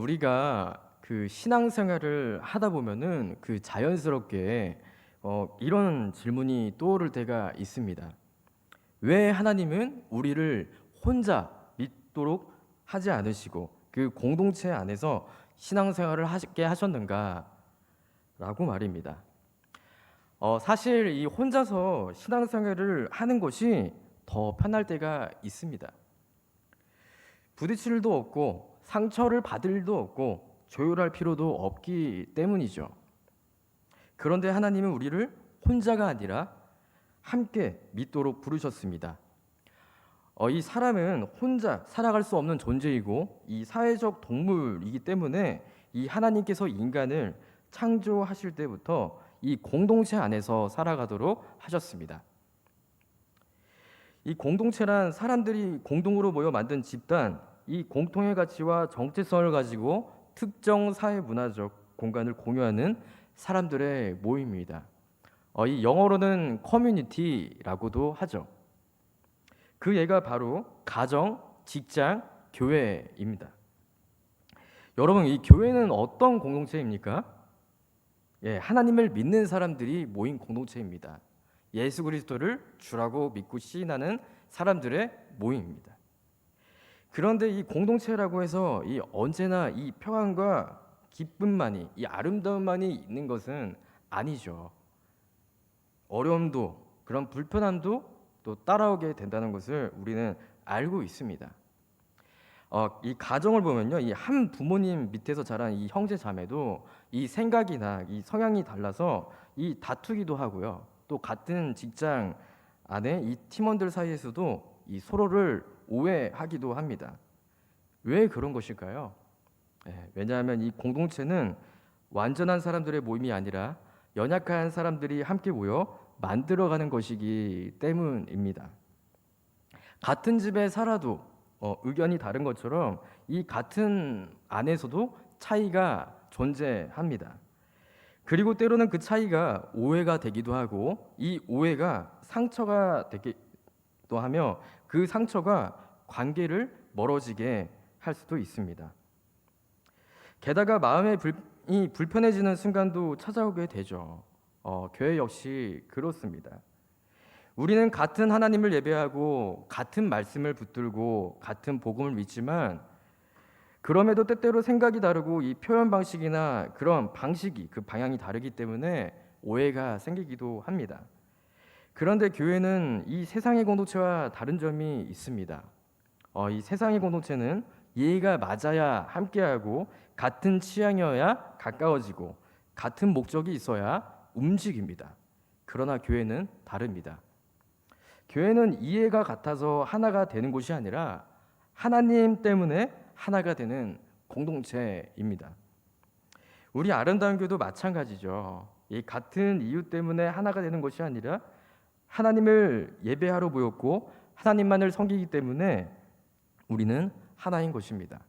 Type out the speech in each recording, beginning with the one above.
우리가 그 신앙생활을 하다 보면은 그 자연스럽게 이런 질문이 떠오를 때가 있습니다. 왜 하나님은 우리를 혼자 믿도록 하지 않으시고 그 공동체 안에서 신앙생활을 하게 하셨는가라고 말입니다. 사실 이 혼자서 신앙생활을 하는 것이 더 편할 때가 있습니다. 부딪힐 일도 없고 상처를 받을 일도 없고 조율할 필요도 없기 때문이죠. 그런데 하나님은 우리를 혼자가 아니라 함께 믿도록 부르셨습니다. 이 사람은 혼자 살아갈 수 없는 존재이고 이 사회적 동물이기 때문에 이 하나님께서 인간을 창조하실 때부터 이 공동체 안에서 살아가도록 하셨습니다. 이 공동체란 사람들이 공동으로 모여 만든 집단, 이 공통의 가치와 정체성을 가지고 특정 사회 문화적 공간을 공유하는 사람들의 모임입니다. 이 영어로는 커뮤니티라고도 하죠. 그 예가 바로 가정, 직장, 교회입니다. 여러분, 이 교회는 어떤 공동체입니까? 하나님을 믿는 사람들이 모인 공동체입니다. 예수 그리스도를 주라고 믿고 시인하는 사람들의 모임입니다. 그런데 이 공동체라고 해서 이 언제나 이 평안과 기쁨만이, 이 아름다움만이 있는 것은 아니죠. 어려움도, 그런 불편함도 또 따라오게 된다는 것을 우리는 알고 있습니다. 이 가정을 보면요, 이 한 부모님 밑에서 자란 이 형제 자매도 이 생각이나 이 성향이 달라서 이 다투기도 하고요. 또 같은 직장 안에 이 팀원들 사이에서도 이 서로를 오해하기도 합니다. 왜 그런 것일까요? 왜냐하면 이 공동체는 완전한 사람들의 모임이 아니라 연약한 사람들이 함께 모여 만들어가는 것이기 때문입니다. 같은 집에 살아도 의견이 다른 것처럼 이 같은 안에서도 차이가 존재합니다. 그리고 때로는 그 차이가 오해가 되기도 하고 이 오해가 상처가 되기도 하며 그 상처가 관계를 멀어지게 할 수도 있습니다. 게다가 마음이 불편해지는 순간도 찾아오게 되죠. 교회 역시 그렇습니다. 우리는 같은 하나님을 예배하고 같은 말씀을 붙들고 같은 복음을 믿지만 그럼에도 때때로 생각이 다르고 이 표현 방식이나 그런 방식이 그 방향이 다르기 때문에 오해가 생기기도 합니다. 그런데 교회는 이 세상의 공동체와 다른 점이 있습니다. 이 세상의 공동체는 이해가 맞아야 함께하고 같은 취향이어야 가까워지고 같은 목적이 있어야 움직입니다. 그러나 교회는 다릅니다. 교회는 이해가 같아서 하나가 되는 곳이 아니라 하나님 때문에 하나가 되는 공동체입니다. 우리 아름다운 교도 마찬가지죠. 이 같은 이유 때문에 하나가 되는 것이 아니라 하나님을 예배하러 모였고 하나님만을 섬기기 때문에 우리는 하나인 것입니다.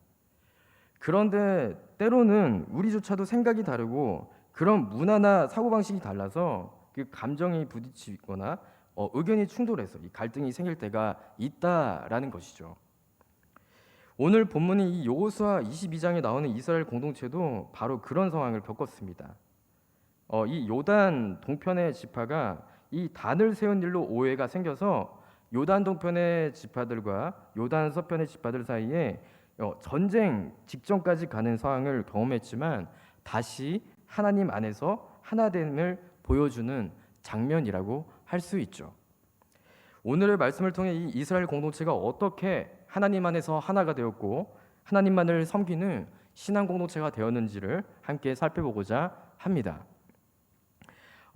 그런데 때로는 우리조차도 생각이 다르고 그런 문화나 사고방식이 달라서 그 감정이 부딪히거나 의견이 충돌해서 이 갈등이 생길 때가 있다라는 것이죠. 오늘 본문이 이 여호수아 22장에 나오는 이스라엘 공동체도 바로 그런 상황을 겪었습니다. 이 요단 동편의 지파가 이 단을 세운 일로 오해가 생겨서 요단 동편의 지파들과 요단 서편의 지파들 사이에 전쟁 직전까지 가는 상황을 경험했지만 다시 하나님 안에서 하나됨을 보여주는 장면이라고 할 수 있죠. 오늘의 말씀을 통해 이 이스라엘 공동체가 어떻게 하나님 안에서 하나가 되었고 하나님만을 섬기는 신앙 공동체가 되었는지를 함께 살펴보고자 합니다.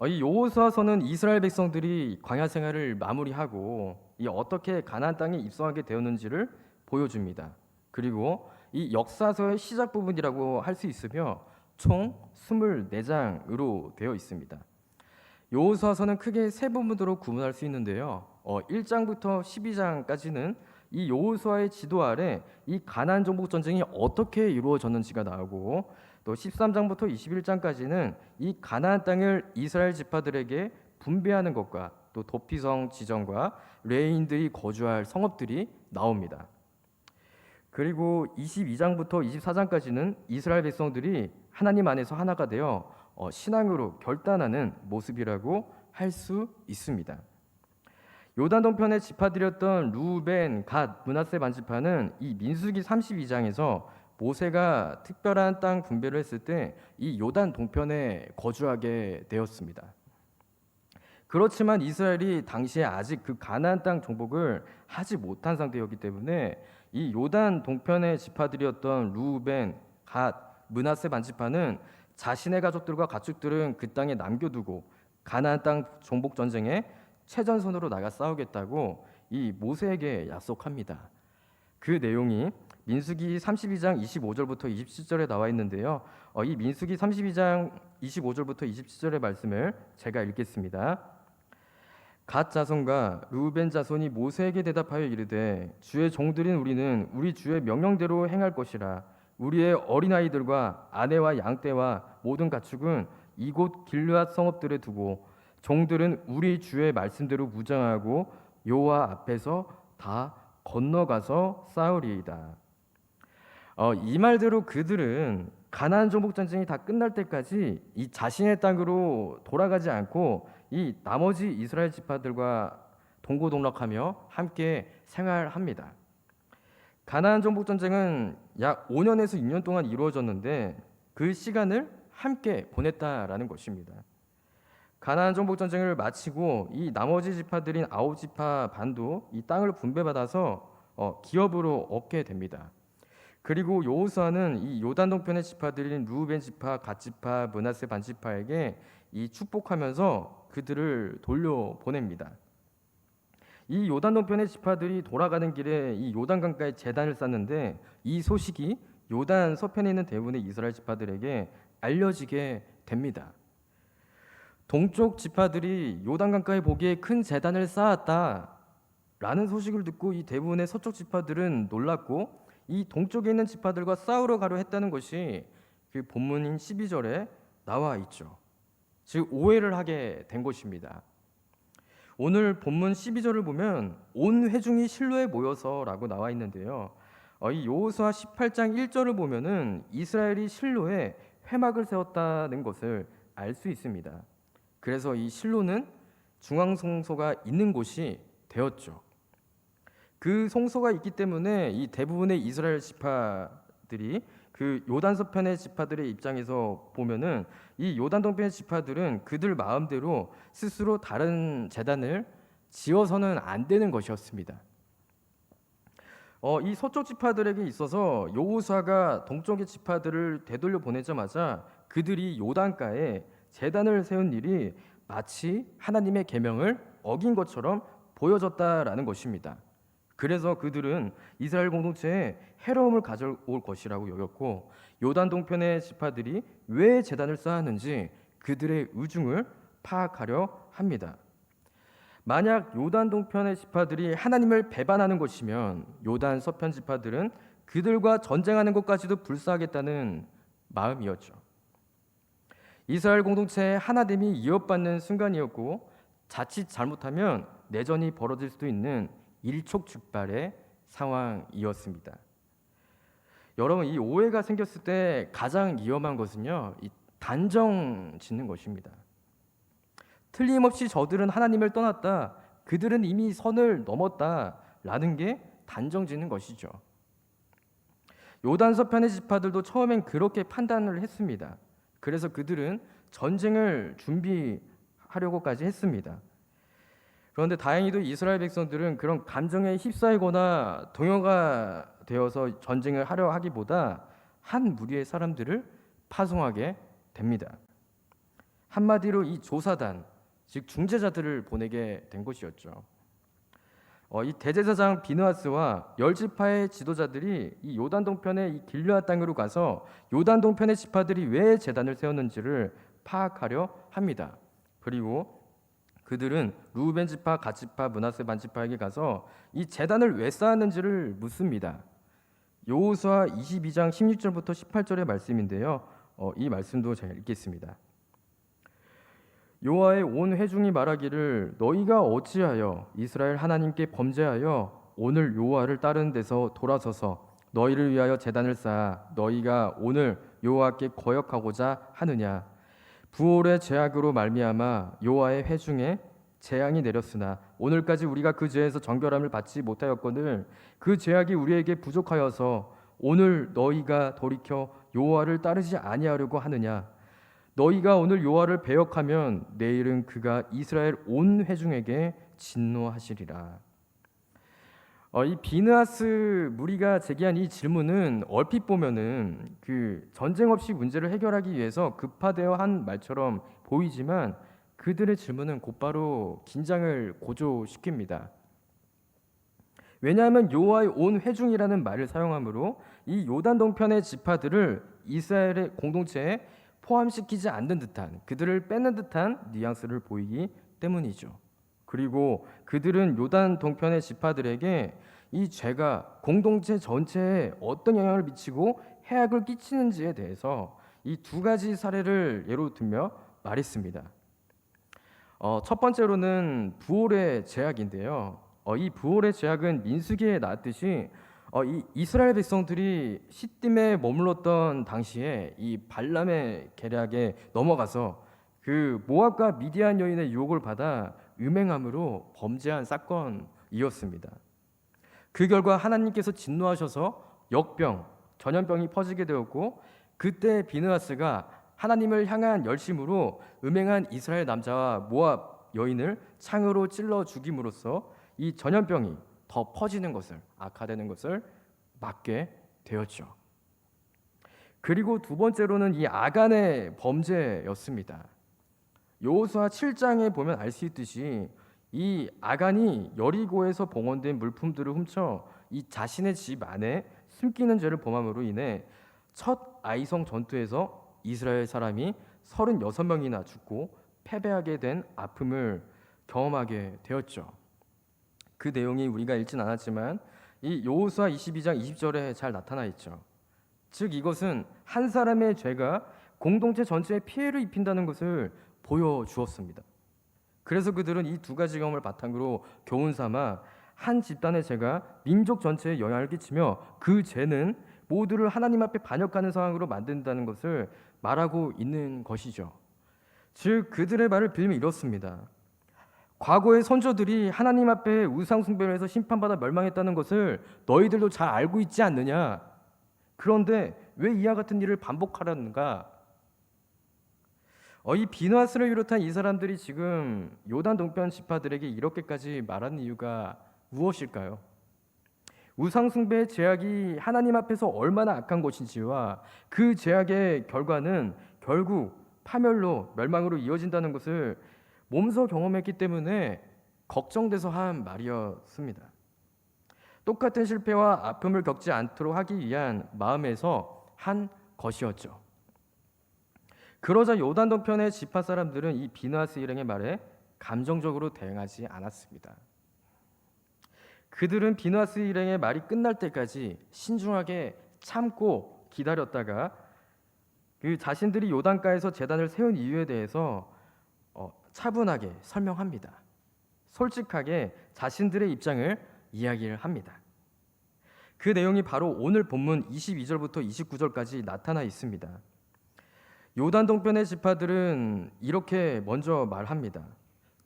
이 여호수아서는 이스라엘 백성들이 광야 생활을 마무리하고 이 어떻게 가나안 땅에 입성하게 되었는지를 보여줍니다. 그리고 이 역사서의 시작 부분이라고 할 수 있으며 총 24장으로 되어 있습니다. 여호수아서는 크게 세 부분으로 구분할 수 있는데요. 1장부터 12장까지는 이 여호수아의 지도 아래 이 가나안 정복 전쟁이 어떻게 이루어졌는지가 나오고 또 13장부터 21장까지는 이 가나안 땅을 이스라엘 지파들에게 분배하는 것과 또 도피성 지정과 레인들이 거주할 성읍들이 나옵니다. 그리고 22장부터 24장까지는 이스라엘 백성들이 하나님 안에서 하나가 되어 신앙으로 결단하는 모습이라고 할 수 있습니다. 요단 동편에 지파들이었던 루벤, 갓, 므낫세 반지파는 이 민수기 32장에서 모세가 특별한 땅 분배를 했을 때 이 요단 동편에 거주하게 되었습니다. 그렇지만 이스라엘이 당시에 아직 그 가나안 땅 정복을 하지 못한 상태였기 때문에 이 요단 동편의 지파들이었던 루벤, 갓, 므낫세 반지파는 자신의 가족들과 가축들은 그 땅에 남겨두고 가나안 땅 정복 전쟁에 최전선으로 나가 싸우겠다고 이 모세에게 약속합니다. 그 내용이 민수기 32장 25절부터 27절에 나와 있는데요. 이 민수기 32장 25절부터 27절의 말씀을 제가 읽겠습니다. 갓 자손과 르우벤 자손이 모세에게 대답하여 이르되 주의 종들인 우리는 우리 주의 명령대로 행할 것이라. 우리의 어린아이들과 아내와 양떼와 모든 가축은 이곳 길르앗 성읍들에 두고 종들은 우리 주의 말씀대로 무장하고 여호와 앞에서 다 건너가서 싸우리이다. 이 말대로 그들은 가나안 정복 전쟁이 다 끝날 때까지 이 자신의 땅으로 돌아가지 않고 이 나머지 이스라엘 지파들과 동고동락하며 함께 생활합니다. 가나안 정복 전쟁은 약 5년에서 6년 동안 이루어졌는데 그 시간을 함께 보냈다라는 것입니다. 가나안 정복 전쟁을 마치고 이 나머지 지파들인 9지파 반도 이 땅을 분배받아서 기업으로 얻게 됩니다. 그리고 여호수아는 이 요단 동편의 지파들인 루벤 지파, 갓 지파, 므낫세 반 지파에게 이 축복하면서 그들을 돌려보냅니다. 이 요단 동편의 지파들이 돌아가는 길에 이 요단 강가에 제단을 쌓는데 이 소식이 요단 서편에 있는 대부분의 이스라엘 지파들에게 알려지게 됩니다. 동쪽 지파들이 요단 강가에 보기에 큰 제단을 쌓았다라는 소식을 듣고 이 대부분의 서쪽 지파들은 놀랐고 이 동쪽에 있는 지파들과 싸우러 가려 했다는 것이 그 본문인 12절에 나와 있죠. 즉 오해를 하게 된 것입니다. 오늘 본문 12절을 보면 온 회중이 실로에 모여서라고 나와 있는데요. 이 여호수아 18장 1절을 보면은 이스라엘이 실로에 회막을 세웠다는 것을 알 수 있습니다. 그래서 이 실로는 중앙 성소가 있는 곳이 되었죠. 그 성소가 있기 때문에 이 대부분의 이스라엘 지파들이 그 요단 서편의 지파들의 입장에서 보면은 이 요단 동편의 지파들은 그들 마음대로 스스로 다른 제단을 지어서는 안 되는 것이었습니다. 이 서쪽 지파들에게 있어서 여호수아가 동쪽의 지파들을 되돌려 보내자마자 그들이 요단가에 제단을 세운 일이 마치 하나님의 계명을 어긴 것처럼 보여졌다라는 것입니다. 그래서 그들은 이스라엘 공동체에 해로움을 가져올 것이라고 여겼고 요단 동편의 지파들이 왜 제단을 쌓았는지 그들의 의중을 파악하려 합니다. 만약 요단 동편의 지파들이 하나님을 배반하는 것이면 요단 서편 지파들은 그들과 전쟁하는 것까지도 불사하겠다는 마음이었죠. 이스라엘 공동체의 하나됨이 이어받는 순간이었고 자칫 잘못하면 내전이 벌어질 수도 있는 일촉즉발의 상황이었습니다. 여러분, 이 오해가 생겼을 때 가장 위험한 것은요, 이 단정 짓는 것입니다. 틀림없이 저들은 하나님을 떠났다, 그들은 이미 선을 넘었다라는 게 단정 짓는 것이죠. 요단 서편의 지파들도 처음엔 그렇게 판단을 했습니다. 그래서 그들은 전쟁을 준비하려고까지 했습니다. 그런데 다행히도 이스라엘 백성들은 그런 감정에 휩싸이거나 동요가 되어서 전쟁을 하려 하기보다 한 무리의 사람들을 파송하게 됩니다. 한마디로 이 조사단, 즉 중재자들을 보내게 된 것이었죠. 이 대제사장 비느하스와 10지파의 지도자들이 이 요단 동편의 이 길르앗 땅으로 가서 요단 동편의 지파들이 왜 제단을 세웠는지를 파악하려 합니다. 그리고 그들은 루벤 지파, 갓 지파, 므낫세 반 지파에게 가서 이 제단을 왜 쌓았는지를 묻습니다. 여호수아 22장 16절부터 18절의 말씀인데요. 이 말씀도 제가 읽겠습니다. 여호와의 온 회중이 말하기를 너희가 어찌하여 이스라엘 하나님께 범죄하여 오늘 여호와를 따르는 데서 돌아서서 너희를 위하여 제단을 쌓아 너희가 오늘 여호와께 거역하고자 하느냐. 부올의 죄악으로 말미암아 여호와의 회중에 재앙이 내렸으나 오늘까지 우리가 그 죄에서 정결함을 받지 못하였거늘 그 죄악이 우리에게 부족하여서 오늘 너희가 돌이켜 여호와를 따르지 아니하려고 하느냐. 너희가 오늘 여호와를 배역하면 내일은 그가 이스라엘 온 회중에게 진노하시리라. 이 비느하스 무리가 제기한 이 질문은 얼핏 보면은 그 전쟁 없이 문제를 해결하기 위해서 급파되어 한 말처럼 보이지만 그들의 질문은 곧바로 긴장을 고조시킵니다. 왜냐하면 여호와의 온 회중이라는 말을 사용하므로 이 요단 동편의 지파들을 이스라엘의 공동체에 포함시키지 않는 듯한, 그들을 빼는 듯한 뉘앙스를 보이기 때문이죠. 그리고 그들은 요단 동편의 지파들에게 이 죄가 공동체 전체에 어떤 영향을 미치고 해악을 끼치는지에 대해서 이 두 가지 사례를 예로 들며 말했습니다. 첫 번째로는 부올의 죄악인데요. 이 부올의 죄악은 민수기에 나왔듯이 이 이스라엘 백성들이 시딤에 머물렀던 당시에 이 발람의 계략에 넘어가서 그 모압과 미디안 여인의 유혹을 받아 음행함으로 범죄한 사건이었습니다. 그 결과 하나님께서 진노하셔서 역병, 전염병이 퍼지게 되었고 그때 비느하스가 하나님을 향한 열심으로 음행한 이스라엘 남자와 모압 여인을 창으로 찔러 죽임으로써 이 전염병이 더 퍼지는 것을, 악화되는 것을 막게 되었죠. 그리고 두 번째로는 이 아간의 범죄였습니다. 여호수아 7장에 보면 알 수 있듯이 이 아간이 여리고에서 봉헌된 물품들을 훔쳐 이 자신의 집 안에 숨기는 죄를 범함으로 인해 첫 아이성 전투에서 이스라엘 사람이 36명이나 죽고 패배하게 된 아픔을 경험하게 되었죠. 그 내용이 우리가 읽진 않았지만 이 여호수아 22장 20절에 잘 나타나 있죠. 즉 이것은 한 사람의 죄가 공동체 전체에 피해를 입힌다는 것을 보여주었습니다. 그래서 그들은 이 두 가지 경험을 바탕으로 교훈 삼아 한 집단의 죄가 민족 전체에 영향을 끼치며 그 죄는 모두를 하나님 앞에 반역하는 상황으로 만든다는 것을 말하고 있는 것이죠. 즉 그들의 말을 빌면 이렇습니다. 과거의 선조들이 하나님 앞에 우상 숭배를 해서 심판받아 멸망했다는 것을 너희들도 잘 알고 있지 않느냐? 그런데 왜 이와 같은 일을 반복하려는가? 이 비느하스를 비롯한 이 사람들이 지금 요단 동편 지파들에게 이렇게까지 말하는 이유가 무엇일까요? 우상 숭배의 죄악이 하나님 앞에서 얼마나 악한 것인지와 그 죄악의 결과는 결국 파멸로 멸망으로 이어진다는 것을 몸소 경험했기 때문에 걱정돼서 한 말이었습니다. 똑같은 실패와 아픔을 겪지 않도록 하기 위한 마음에서 한 것이었죠. 그러자 요단 동편의 지파 사람들은 이 비느하스 일행의 말에 감정적으로 대응하지 않았습니다. 그들은 비느하스 일행의 말이 끝날 때까지 신중하게 참고 기다렸다가 그 자신들이 요단가에서 제단을 세운 이유에 대해서 차분하게 설명합니다. 솔직하게 자신들의 입장을 이야기를 합니다. 그 내용이 바로 오늘 본문 22절부터 29절까지 나타나 있습니다. 요단 동편의 지파들은 이렇게 먼저 말합니다.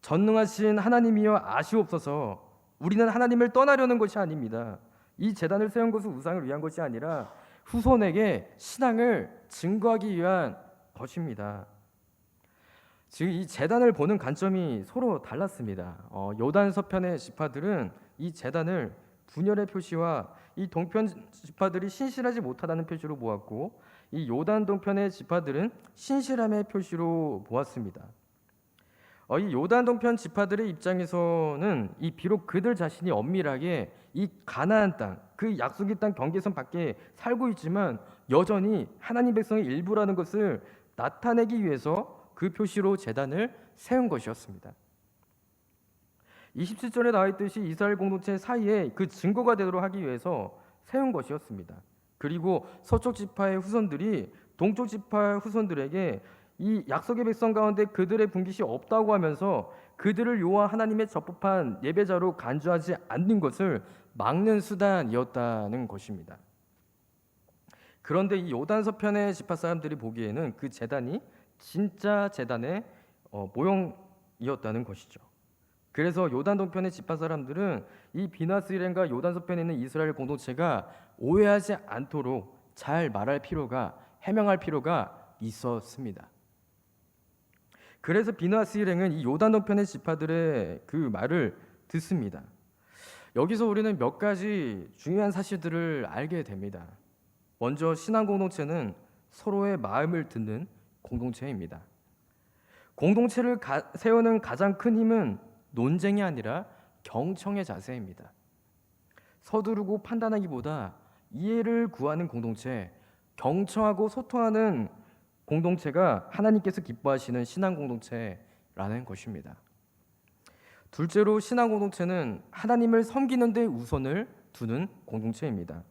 전능하신 하나님이여 아시옵소서. 우리는 하나님을 떠나려는 것이 아닙니다. 이 제단을 세운 것은 우상을 위한 것이 아니라 후손에게 신앙을 증거하기 위한 것입니다. 즉 이 제단을 보는 관점이 서로 달랐습니다. 요단 서편의 지파들은 이 제단을 분열의 표시와 이 동편 지파들이 신실하지 못하다는 표시로 보았고 이 요단 동편의 지파들은 신실함의 표시로 보았습니다. 이 요단 동편 지파들의 입장에서는 이 비록 그들 자신이 엄밀하게 이 가나안 땅, 그 약속의 땅 경계선 밖에 살고 있지만 여전히 하나님 백성의 일부라는 것을 나타내기 위해서 그 표시로 제단을 세운 것이었습니다. 27절에 나와 있듯이 이스라엘 공동체 사이에 그 증거가 되도록 하기 위해서 세운 것이었습니다. 그리고 서쪽 지파의 후손들이 동쪽 지파의 후손들에게 이 약속의 백성 가운데 그들의 분깃이 없다고 하면서 그들을 여호와 하나님의 적법한 예배자로 간주하지 않는 것을 막는 수단이었다는 것입니다. 그런데 이 요단 서편의 지파 사람들이 보기에는 그 제단이 진짜 제단의 모형이었다는 것이죠. 그래서 요단 동편의 지파 사람들은 이 비나스 일행과 요단 서편에 있는 이스라엘 공동체가 오해하지 않도록 잘 말할 필요가, 해명할 필요가 있었습니다. 그래서 비나스 일행은 이 요단 동편의 지파들의 그 말을 듣습니다. 여기서 우리는 몇 가지 중요한 사실들을 알게 됩니다. 먼저 신앙 공동체는 서로의 마음을 듣는 공동체입니다. 공동체를 세우는 가장 큰 힘은 논쟁이 아니라 경청의 자세입니다. 서두르고 판단하기보다 이해를 구하는 공동체, 경청하고 소통하는 공동체가 하나님께서 기뻐하시는 신앙 공동체라는 것입니다. 둘째로 신앙 공동체는 하나님을 섬기는 데 우선을 두는 공동체입니다.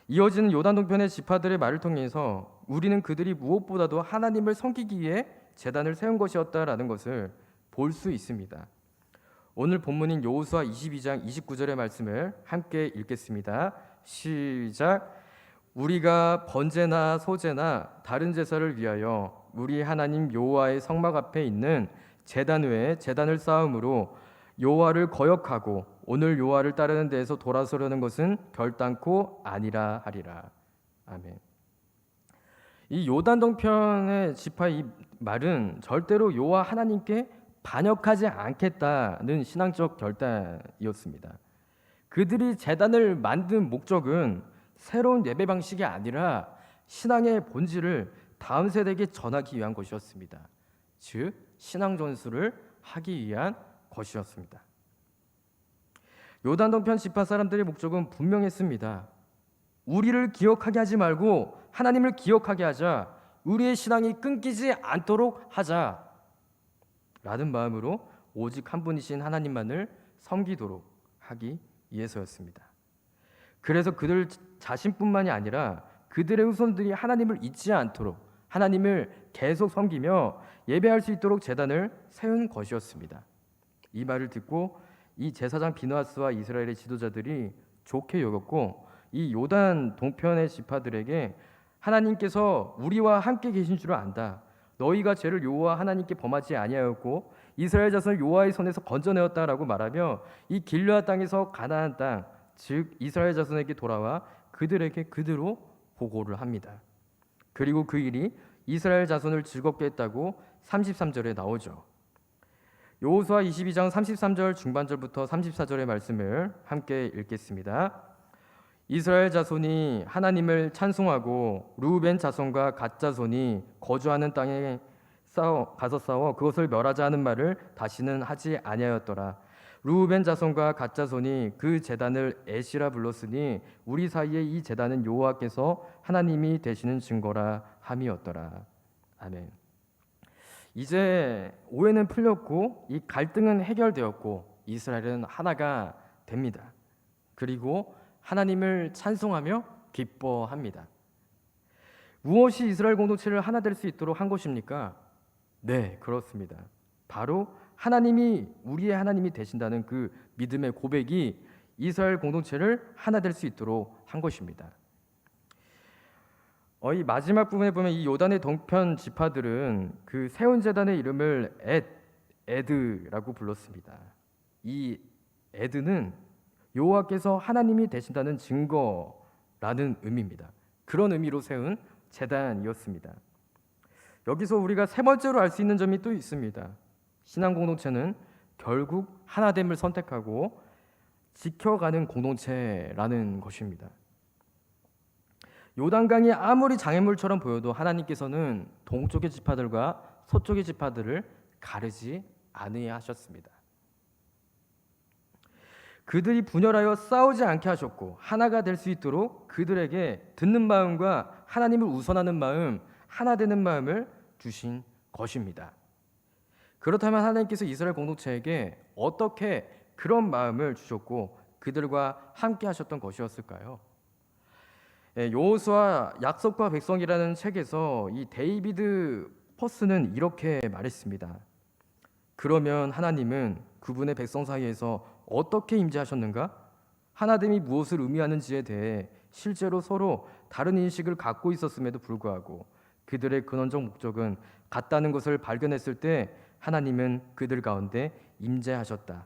이어지는 요단 동편의 지파들의 말을 통해서 우리는 그들이 무엇보다도 하나님을 섬기기 위해 제단을 세운 것이었다라는 것을 볼 수 있습니다. 오늘 본문인 여호수아 22장 29절의 말씀을 함께 읽겠습니다. 시작. 우리가 번제나 소제나 다른 제사를 위하여 우리 하나님 여호와의 성막 앞에 있는 제단 외에 제단을 쌓음으로 여호와를 거역하고 오늘 여호와를 따르는 데에서 돌아서려는 것은 결단코 아니라 하리라. 아멘. 이 요단 동편의 지파의 이 말은 절대로 여호와 하나님께 반역하지 않겠다는 신앙적 결단이었습니다. 그들이 제단을 만든 목적은 새로운 예배 방식이 아니라 신앙의 본질을 다음 세대에게 전하기 위한 것이었습니다. 즉 신앙 전수를 하기 위한 것이었습니다. 요단 동편 지파 사람들의 목적은 분명했습니다. 우리를 기억하게 하지 말고 하나님을 기억하게 하자. 우리의 신앙이 끊기지 않도록 하자. 라는 마음으로 오직 한 분이신 하나님만을 섬기도록 하기 위해서였습니다. 그래서 그들 자신뿐만이 아니라 그들의 후손들이 하나님을 잊지 않도록 하나님을 계속 섬기며 예배할 수 있도록 제단을 세운 것이었습니다. 이 말을 듣고 이 제사장 비느하스와 이스라엘의 지도자들이 좋게 여겼고 이 요단 동편의 지파들에게 하나님께서 우리와 함께 계신 줄을 안다. 너희가 죄를 여호와 하나님께 범하지 아니하였고 이스라엘 자손을 여호와의 손에서 건져내었다라고 말하며 이 길르앗 땅에서 가나안 땅, 즉 이스라엘 자손에게 돌아와 그들에게 그대로 보고를 합니다. 그리고 그 일이 이스라엘 자손을 즐겁게 했다고 33절에 나오죠. 여호수아 22장 33절 중반절부터 34절의 말씀을 함께 읽겠습니다. 이스라엘 자손이 하나님을 찬송하고 르우벤 자손과 갓 자손이 거주하는 땅에 가서 싸워 그것을 멸하자 하는 말을 다시는 하지 아니하였더라. 르우벤 자손과 갓 자손이 그 제단을 에시라 불렀으니 우리 사이에 이 제단은 여호와께서 하나님이 되시는 증거라 함이었더라. 아멘. 이제 오해는 풀렸고 이 갈등은 해결되었고 이스라엘은 하나가 됩니다. 그리고 하나님을 찬송하며 기뻐합니다. 무엇이 이스라엘 공동체를 하나 될 수 있도록 한 것입니까? 네, 그렇습니다. 바로 하나님이 우리의 하나님이 되신다는 그 믿음의 고백이 이스라엘 공동체를 하나 될 수 있도록 한 것입니다. 이 마지막 부분에 보면 이 요단의 동편 지파들은 그 세운 제단의 이름을 에드라고 불렀습니다. 이 에드는 여호와께서 하나님이 되신다는 증거라는 의미입니다. 그런 의미로 세운 제단이었습니다. 여기서 우리가 세 번째로 알 수 있는 점이 또 있습니다. 신앙 공동체는 결국 하나됨을 선택하고 지켜가는 공동체라는 것입니다. 요단강이 아무리 장애물처럼 보여도 하나님께서는 동쪽의 지파들과 서쪽의 지파들을 가르지 아니하셨습니다. 그들이 분열하여 싸우지 않게 하셨고 하나가 될 수 있도록 그들에게 듣는 마음과 하나님을 우선하는 마음, 하나 되는 마음을 주신 것입니다. 그렇다면 하나님께서 이스라엘 공동체에게 어떻게 그런 마음을 주셨고 그들과 함께 하셨던 것이었을까요? 여호수아 약속과 백성이라는 책에서 이 데이비드 퍼스는 이렇게 말했습니다. 그러면 하나님은 그분의 백성 사이에서 어떻게 임재하셨는가? 하나됨이 무엇을 의미하는지에 대해 실제로 서로 다른 인식을 갖고 있었음에도 불구하고 그들의 근원적 목적은 같다는 것을 발견했을 때 하나님은 그들 가운데 임재하셨다.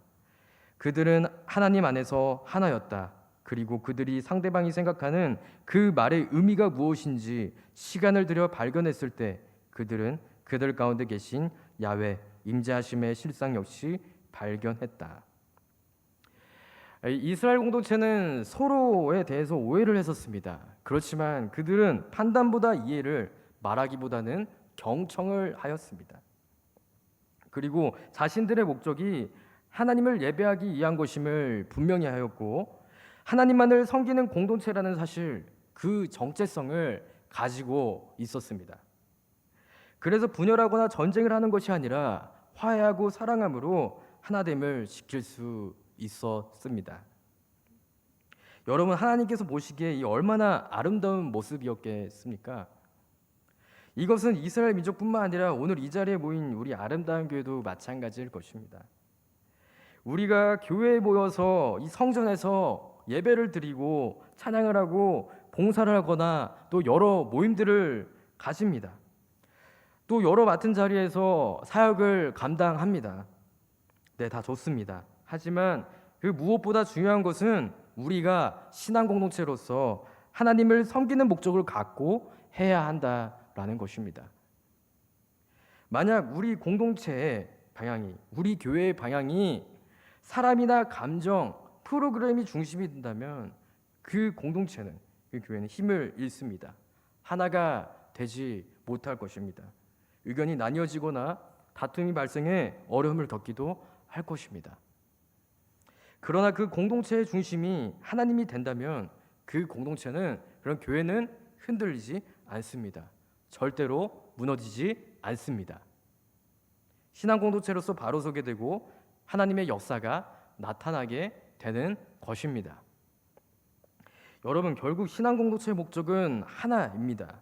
그들은 하나님 안에서 하나였다. 그리고 그들이 상대방이 생각하는 그 말의 의미가 무엇인지 시간을 들여 발견했을 때 그들은 그들 가운데 계신 야훼 임재하심의 실상 역시 발견했다. 이스라엘 공동체는 서로에 대해서 오해를 했었습니다. 그렇지만 그들은 판단보다 이해를, 말하기보다는 경청을 하였습니다. 그리고 자신들의 목적이 하나님을 예배하기 위한 것임을 분명히 하였고 하나님만을 섬기는 공동체라는 사실, 그 정체성을 가지고 있었습니다. 그래서 분열하거나 전쟁을 하는 것이 아니라 화해하고 사랑함으로 하나됨을 지킬 수 있었습니다. 여러분, 하나님께서 보시기에 이 얼마나 아름다운 모습이었겠습니까? 이것은 이스라엘 민족뿐만 아니라 오늘 이 자리에 모인 우리 아름다운 교회도 마찬가지일 것입니다. 우리가 교회에 모여서 이 성전에서 예배를 드리고 찬양을 하고 봉사를 하거나 또 여러 모임들을 가집니다. 또 여러 맡은 자리에서 사역을 감당합니다. 네, 다 좋습니다. 하지만 그 무엇보다 중요한 것은 우리가 신앙 공동체로서 하나님을 섬기는 목적을 갖고 해야 한다라는 것입니다. 만약 우리 공동체의 방향이, 우리 교회의 방향이 사람이나 감정, 프로그램이 중심이 된다면 그 공동체는, 그 교회는 힘을 잃습니다. 하나가 되지 못할 것입니다. 의견이 나뉘어지거나 다툼이 발생해 어려움을 겪기도 할 것입니다. 그러나 그 공동체의 중심이 하나님이 된다면 그 공동체는, 그런 교회는 흔들리지 않습니다. 절대로 무너지지 않습니다. 신앙 공동체로서 바로 서게 되고 하나님의 역사가 나타나게 되는 것입니다. 여러분, 결국 신앙 공동체의 목적은 하나입니다.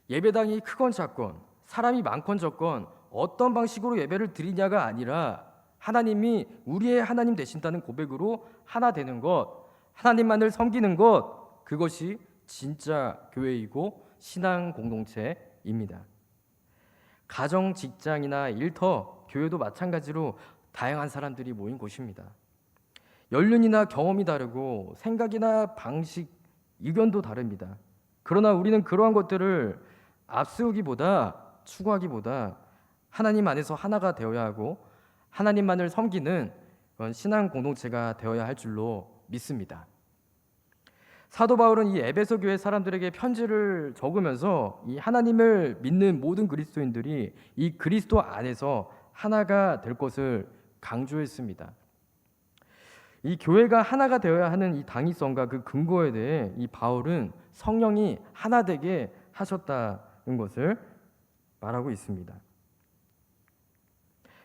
예배당이 크건 작건, 사람이 많건 적건 어떤 방식으로 예배를 드리냐가 아니라 하나님이 우리의 하나님 되신다는 고백으로 하나 되는 것, 하나님만을 섬기는 것, 그것이 진짜 교회이고 신앙 공동체입니다. 가정, 직장이나 일터, 교회도 마찬가지로 다양한 사람들이 모인 곳입니다. 연륜이나 경험이 다르고 생각이나 방식, 의견도 다릅니다. 그러나 우리는 그러한 것들을 앞세우기보다, 추구하기보다 하나님 안에서 하나가 되어야 하고 하나님만을 섬기는 그런 신앙 공동체가 되어야 할 줄로 믿습니다. 사도 바울은 이 에베소 교회 사람들에게 편지를 적으면서 이 하나님을 믿는 모든 그리스도인들이 이 그리스도 안에서 하나가 될 것을 강조했습니다. 이 교회가 하나가 되어야 하는 이 당위성과 그 근거에 대해 이 바울은 성령이 하나 되게 하셨다는 것을 말하고 있습니다.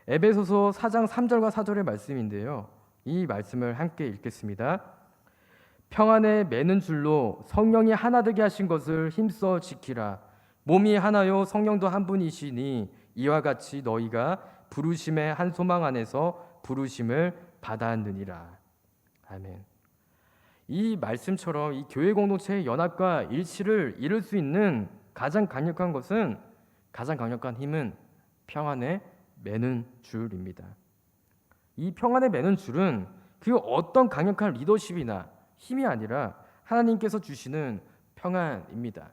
에베소서 4장 3절과 4절의 말씀인데요. 이 말씀을 함께 읽겠습니다. 평안에 매는 줄로 성령이 하나 되게 하신 것을 힘써 지키라. 몸이 하나요 성령도 한 분이시니 이와 같이 너희가 부르심의 한 소망 안에서 부르심을 받았느니라. 아멘. 이 말씀처럼 이 교회 공동체의 연합과 일치를 이룰 수 있는 가장 강력한 것은, 가장 강력한 힘은 평안에 매는 줄입니다. 이 평안에 매는 줄은 그 어떤 강력한 리더십이나 힘이 아니라 하나님께서 주시는 평안입니다.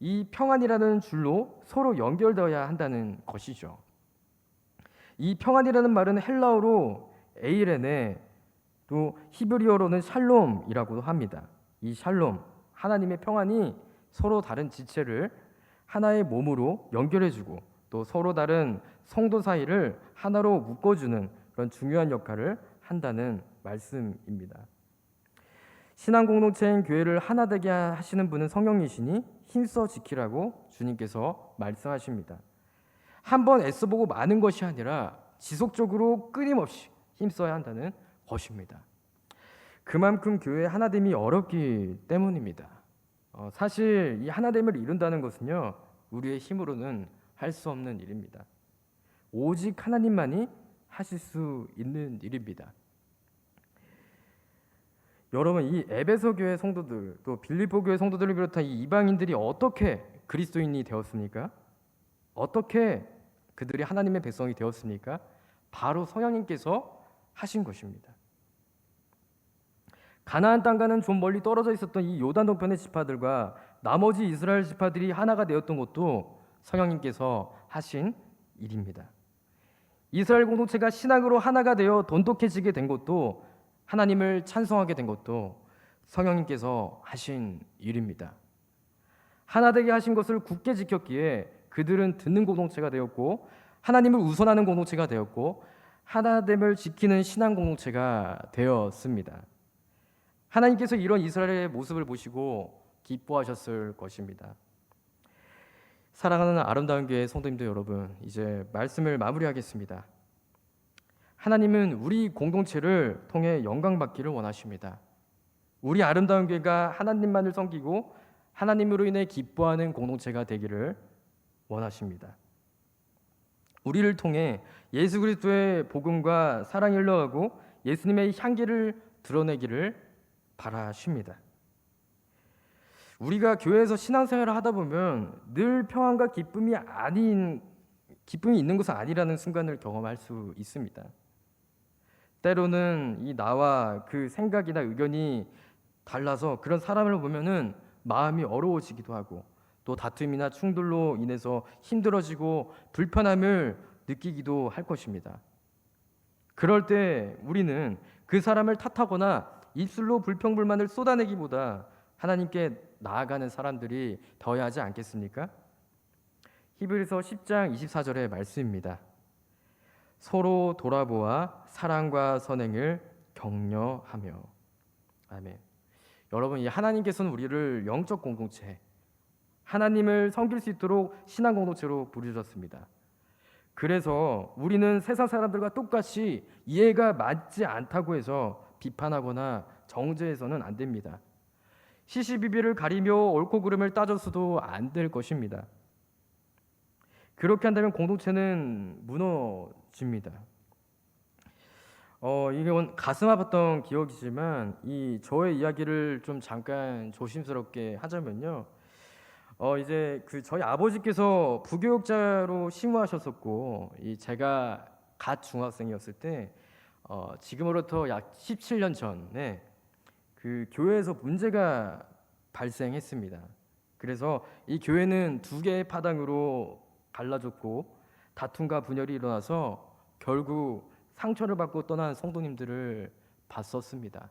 이 평안이라는 줄로 서로 연결되어야 한다는 것이죠. 이 평안이라는 말은 헬라어로 에이레네, 또 히브리어로는 샬롬이라고도 합니다. 이 샬롬, 하나님의 평안이 서로 다른 지체를 하나의 몸으로 연결해주고 또 서로 다른 성도 사이를 하나로 묶어주는 그런 중요한 역할을 한다는 말씀입니다. 신앙 공동체인 교회를 하나 되게 하시는 분은 성령이시니 힘써 지키라고 주님께서 말씀하십니다. 한번 애써보고 마는 것이 아니라 지속적으로 끊임없이 힘써야 한다는 것입니다. 그만큼 교회의 하나됨이 어렵기 때문입니다. 사실 이 하나됨을 이룬다는 것은요, 우리의 힘으로는 할 수 없는 일입니다. 오직 하나님만이 하실 수 있는 일입니다. 여러분, 이 에베소 교회 성도들, 또 빌립보 교회 성도들을 비롯한 이 이방인들이 어떻게 그리스도인이 되었습니까? 어떻게 그들이 하나님의 백성이 되었습니까? 바로 성령님께서 하신 것입니다. 가나안 땅과는 좀 멀리 떨어져 있었던 이 요단 동편의 지파들과 나머지 이스라엘 지파들이 하나가 되었던 것도 성령님께서 하신 일입니다. 이스라엘 공동체가 신앙으로 하나가 되어 돈독해지게 된 것도, 하나님을 찬송하게 된 것도 성령님께서 하신 일입니다. 하나 되게 하신 것을 굳게 지켰기에 그들은 듣는 공동체가 되었고, 하나님을 우선하는 공동체가 되었고, 하나됨을 지키는 신앙 공동체가 되었습니다. 하나님께서 이런 이스라엘의 모습을 보시고 기뻐하셨을 것입니다. 사랑하는 아름다운 교회 성도님들 여러분, 이제 말씀을 마무리하겠습니다. 하나님은 우리 공동체를 통해 영광 받기를 원하십니다. 우리 아름다운 교회가 하나님만을 섬기고 하나님으로 인해 기뻐하는 공동체가 되기를 원하십니다. 우리를 통해 예수 그리스도의 복음과 사랑이 흘러가고 예수님의 향기를 드러내기를 바라십니다. 우리가 교회에서 신앙생활을 하다 보면 늘 평안과 기쁨이 있는 것은 아니라는 순간을 경험할 수 있습니다. 때로는 이 나와 그 생각이나 의견이 달라서 그런 사람을 보면은 마음이 어려워지기도 하고, 또 다툼이나 충돌로 인해서 힘들어지고 불편함을 느끼기도 할 것입니다. 그럴 때 우리는 그 사람을 탓하거나 입술로 불평불만을 쏟아내기보다 하나님께 나아가는 사람들이 되어야 하지 않겠습니까? 히브리서 10장 24절의 말씀입니다. 서로 돌아보아 사랑과 선행을 격려하며. 아멘. 여러분, 이 하나님께서는 우리를 영적 공동체, 하나님을 섬길 수 있도록 신앙 공동체로 부르셨습니다. 그래서 우리는 세상 사람들과 똑같이 이해가 맞지 않다고 해서 비판하거나 정죄해서는 안 됩니다. 시시비비를 가리며 옳고 그름을 따져서도 안 될 것입니다. 그렇게 한다면 공동체는 무너집니다. 이건 가슴 아팠던 기억이지만 이 저의 이야기를 좀 잠깐 조심스럽게 하자면요. 이제 그 저희 아버지께서 부교육자로 심우하셨었고, 제가 갓 중학생이었을 때 지금으로부터 약 17년 전에 그 교회에서 문제가 발생했습니다. 그래서 이 교회는 두 개의 파당으로 갈라졌고 다툼과 분열이 일어나서 결국 상처를 받고 떠난 성도님들을 봤었습니다.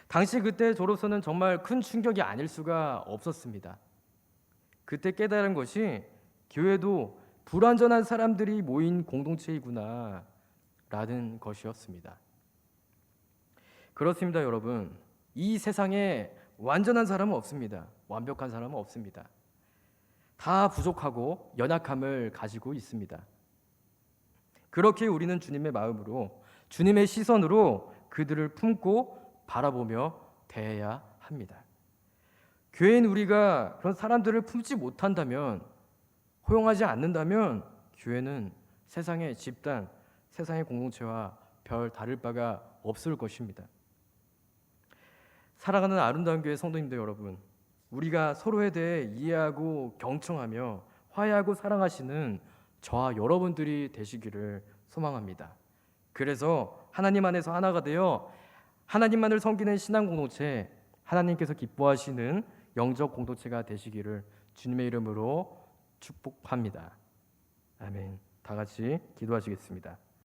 당시 그때 저로서는 정말 큰 충격이 아닐 수가 없었습니다. 그때 깨달은 것이 교회도 불완전한 사람들이 모인 공동체이구나 라는 것이었습니다. 그렇습니다, 여러분. 이 세상에 완전한 사람은 없습니다. 완벽한 사람은 없습니다. 다 부족하고 연약함을 가지고 있습니다. 그렇게 우리는 주님의 마음으로, 주님의 시선으로 그들을 품고 바라보며 대해야 합니다. 교회인 우리가 그런 사람들을 품지 못한다면, 호용하지 않는다면 교회는 세상의 집단, 세상의 공동체와 별 다를 바가 없을 것입니다. 사랑하는 아름다운 교회 성도님들 여러분, 우리가 서로에 대해 이해하고 경청하며 화해하고 사랑하시는 저와 여러분들이 되시기를 소망합니다. 그래서 하나님 안에서 하나가 되어 하나님만을 섬기는 신앙 공동체, 하나님께서 기뻐하시는 영적 공동체가 되시기를 주님의 이름으로 축복합니다. 아멘. 다 같이 기도하시겠습니다.